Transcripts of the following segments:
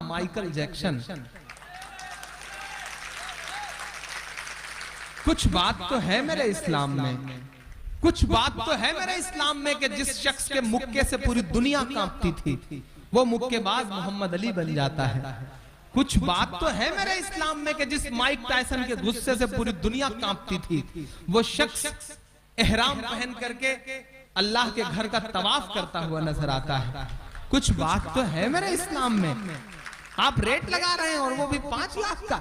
Michael Jackson. कुछ बात तो है मेरे इस्लाम में, कुछ बात तो है मेरे इस्लाम में कि जिस शख्स के मुक्के से पूरी दुनिया कांपती थी वो मुक्केबाज मोहम्मद अली बन जाता है। कुछ बात तो है मेरे इस्लाम में कि जिस माइक टायसन के गुस्से से पूरी दुनिया कांपती थी वो शख्स एहराम पहन करके अल्लाह के घर का तवाफ करता हुआ नजर आता है। कुछ बात तो है मेरे इस्लाम में। आप रेट लगा रहे हैं और वो भी 5 लाख का।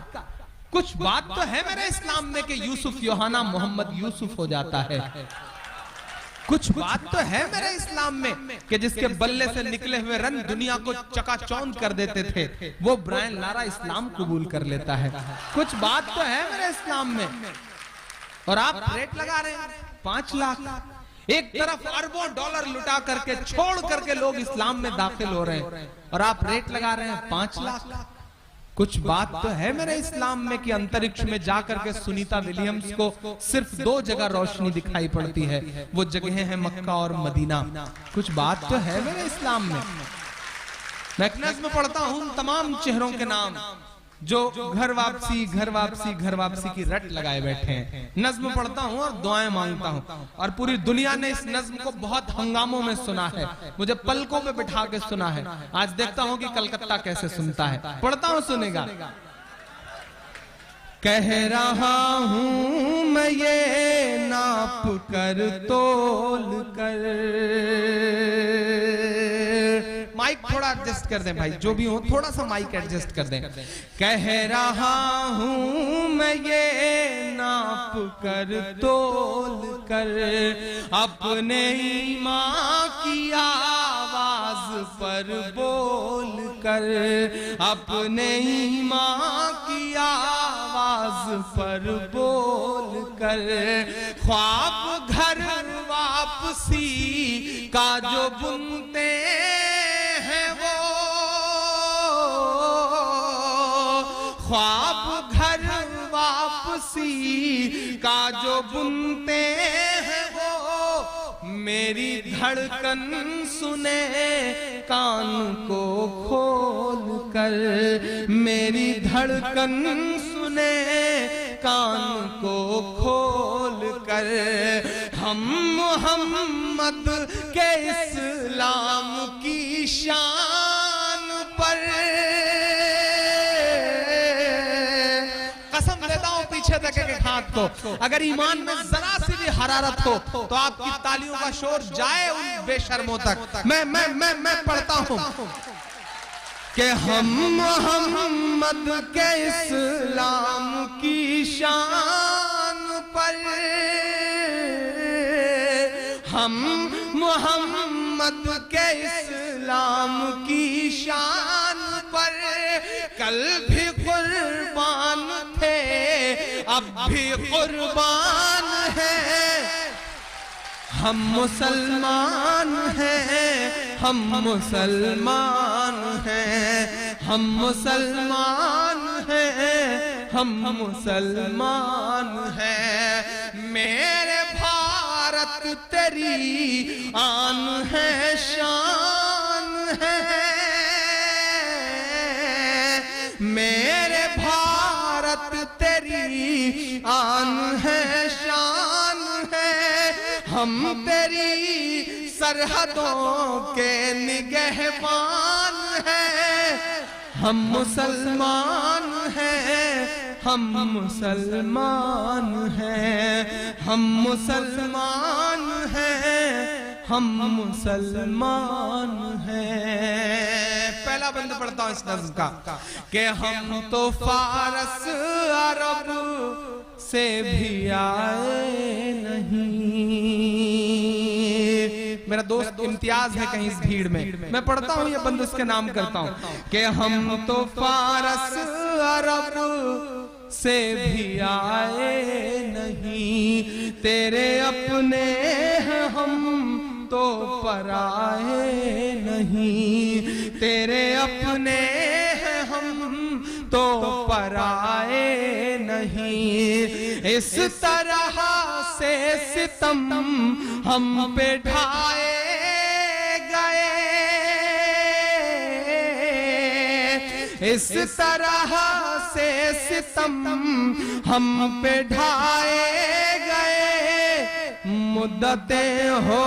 कुछ बात तो है मेरे इस्लाम में कि यूसुफ योहाना मोहम्मद यूसुफ हो जाता है। कुछ बात तो है मेरे इस्लाम में कि जिसके बल्ले से निकले हुए रन दुनिया को चकाचौंध कर देते थे वो ब्रायन लारा इस्लाम कबूल कर लेता है। कुछ बात तो है मेरे इस्लाम में और आप रेट लगा रहे हैं 5 लाख। एक तरफ अरबों डॉलर लुटा करके छोड़ करके लोग इस्लाम में दाखिल हो रहे हैं और आप रेट लगा रहे हैं 5 लाख। कुछ बात तो है मेरे इस्लाम में कि अंतरिक्ष में जाकर के सुनीता विलियम्स को सिर्फ 2 जगह रोशनी दिखाई पड़ती है, वो जगह है मक्का और मदीना। कुछ बात तो है मेरे इस्लाम में। मैकनेस में पढ़ता हूं तमाम चेहरों के नाम जो घर वापसी घर वापसी घर वापसी की रट लगाए बैठे हैं। नज्म पढ़ता हूँ और दुआएं मांगता हूँ और पूरी दुनिया ने इस नज्म को बहुत हंगामों में सुना है, मुझे पलकों पे बिठा के सुना है। आज देखता हूँ कि कलकत्ता कैसे सुनता है। पढ़ता हूँ, सुनेगा। कह रहा हूँ मैं ये नाप कर तोल कर, माइक थोड़ा एडजस्ट कर दें भाई, जो भी हो थोड़ा सा माइक एडजस्ट कर दें। कह रहा हूं मैं ये नाप कर तोल कर अपने ईमान की आवाज पर बोल कर, अपने ईमान की आवाज पर बोल कर, ख्वाब घर वापसी का जो बुनते ख्वाब घर वापसी का जो बुनते हैं वो मेरी धड़कन सुने कान को खोल कर, मेरी धड़कन सुने कान को खोल कर। हम मोहम्मद के इस्लाम की शान पर पीछे देखेंगे हाथ को, अगर ईमान में जरा सी भी हरारत हो तो आपकी तालियों का शोर जाए उन बेशर्मों तक। मैं पढ़ता हूं कि हम मोहम्मद के इस्लाम की शान पर, हम मोहम्मद के इस्लाम की शान पर कल भी कुर्बान थे अब भी कुर्बान है। हम मुसलमान हैं, हम मुसलमान हैं, हम मुसलमान हैं, हम मुसलमान हैं। मेरे भारत तेरी आन है शान है, मेरे भारत तेरी आन है शान है। हम तेरी सरहदों के निगहबान हैं। हम मुसलमान हैं, हम मुसलमान हैं, हम मुसलमान हैं, हम मुसलमान हैं। पहला बंद पढ़ता हूं इस नज़्म का कि हम तो फारस अरब से भी आए नहीं। मेरा दोस्त इम्तियाज है कहीं इस भीड़ में, मैं पढ़ता हूं ये बंद उसके नाम करता हूं कि हम तो फारस अरब से भी आए नहीं। तेरे अपने हैं हम तो पराए नहीं। तेरे अपने हैं हम तो पराए नहीं। इस तरह से सितम हम पे ढाए गए, इस तरह से सितम हम पे ढाए गए, मुद्दतें हो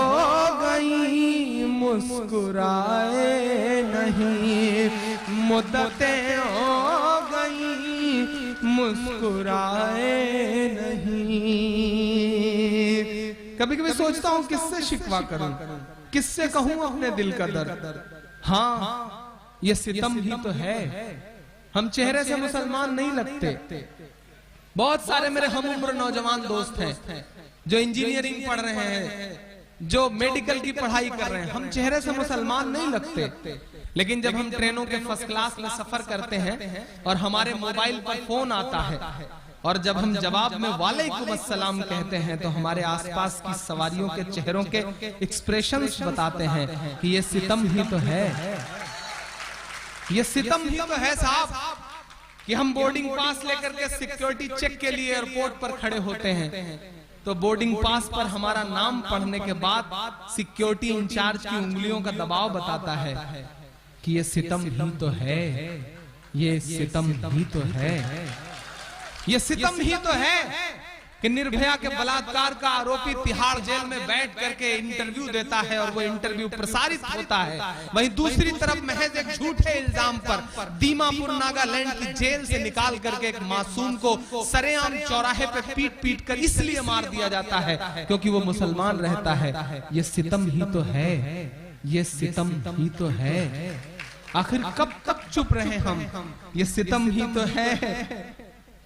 गई मुस्कुराए नहीं, मुद्दतें हो गई मुस्कुराए नहीं। कभी कभी सोचता हूं किससे शिकवा करूं, किससे कहूं अपने दिल का दर्द। हाँ, ये सितम ही तो है। हम चेहरे से मुसलमान नहीं लगते। बहुत सारे मेरे हम उम्र नौजवान दोस्त हैं जो इंजीनियरिंग पढ़ रहे हैं, जो मेडिकल की पढ़ाई कर रहे हैं। हम चेहरे से मुसलमान नहीं लगते, लेकिन जब हम ट्रेनों के फर्स्ट क्लास में सफर करते हैं और हमारे मोबाइल पर फोन आता है और जब हम जवाब में वालेकुम अस्सलाम कहते हैं तो हमारे आसपास की सवारियों के चेहरों के एक्सप्रेशंस बताते हैं कि ये सितम ही तो है, ये सितम ही तो है साहब, कि हम बोर्डिंग पास लेकर के सिक्योरिटी चेक के लिए एयरपोर्ट पर खड़े होते हैं तो बोर्डिंग पास पर हमारा नाम पढ़ने के बाद सिक्योरिटी इंचार्ज की उंगलियों का दबाव बताता है कि ये सितम ही तो है, ये सितम ही तो है, ये सितम ही तो है कि निर्भया के बलात्कार का आरोपी तिहाड़ जेल में बैठ करके इंटरव्यू देता है और वो इंटरव्यू प्रसारित होता है। वहीं दूसरी तरफ महज एक झूठे इल्जाम पर दीमापुर नागालैंड की जेल से निकाल करके एक मासूम को सरेआम चौराहे पे पीट पीट कर इसलिए मार दिया जाता है क्योंकि वो मुसलमान रहता है। ये सितम ही तो है, ये सितम ही तो है। आखिर कब तक चुप रहे हम? ये सितम ही तो है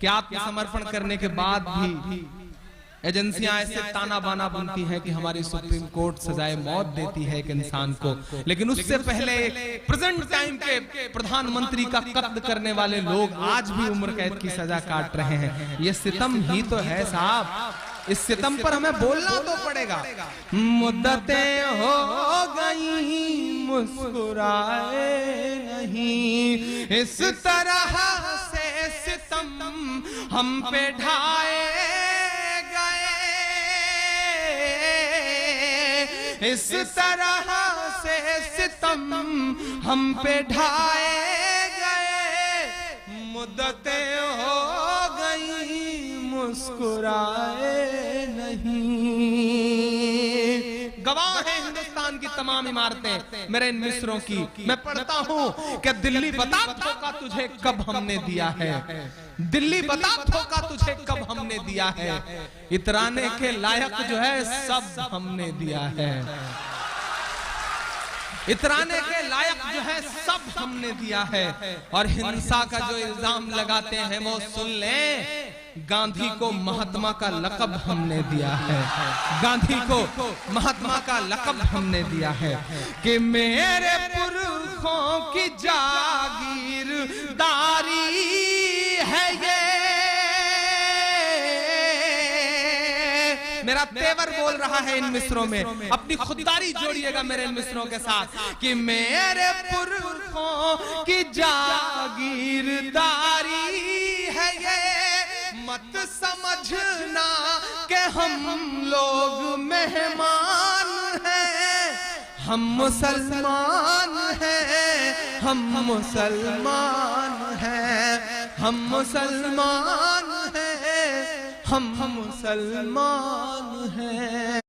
कि आत्मसमर्पण करने के बाद भी एजेंसियां ऐसे ताना बाना बुनती हैं कि हमारी सुप्रीम कोर्ट सजाए मौत देती है एक इंसान को, लेकिन उससे पहले प्रेजेंट टाइम के प्रधानमंत्री का कत्ल करने वाले लोग आज भी उम्र कैद की सजा काट रहे हैं। ये सितम ही तो है साहब, इस सितम पर हमें बोलना तो पड़ेगा। मुद्दतें हो गई मुस्कुराए नहीं, इस तरह से सितम हम पे ढाए गए, इस तरह से सितम हम पे ढाए गए, मुद्दतें हो गई मुस्कुराए नहीं। गवाह है हिंदुस्तान की तमाम इमारतें मेरे इन मिस्रों की। मैं पढ़ता हूँ कि दिल्ली बता धोखा तुझे कब हमने दिया है, दिल्ली बता धोखा तुझे कब हमने दिया है, इतराने के लायक जो है सब हमने दिया है, इतराने के लायक जो है सब हमने दिया है। और हिंसा का जो इल्जाम लगाते हैं वो सुन लें, गांधी को महात्मा का लक़ब हमने दिया है, गांधी को महात्मा का लक़ब हमने दिया है कि मेरे पुरखों की जागीरदारी है ये। मेरा तेवर बोल रहा है इन मिस्रों में, अपनी खुददारी जोड़िएगा मेरे इन मिस्रों के साथ कि मेरे पुरखों की जागीरदारी है ये। मत समझना कि हम लोग मेहमान हैं, हम मुसलमान हैं, हम मुसलमान हैं, हम मुसलमान हैं, हम मुसलमान हैं।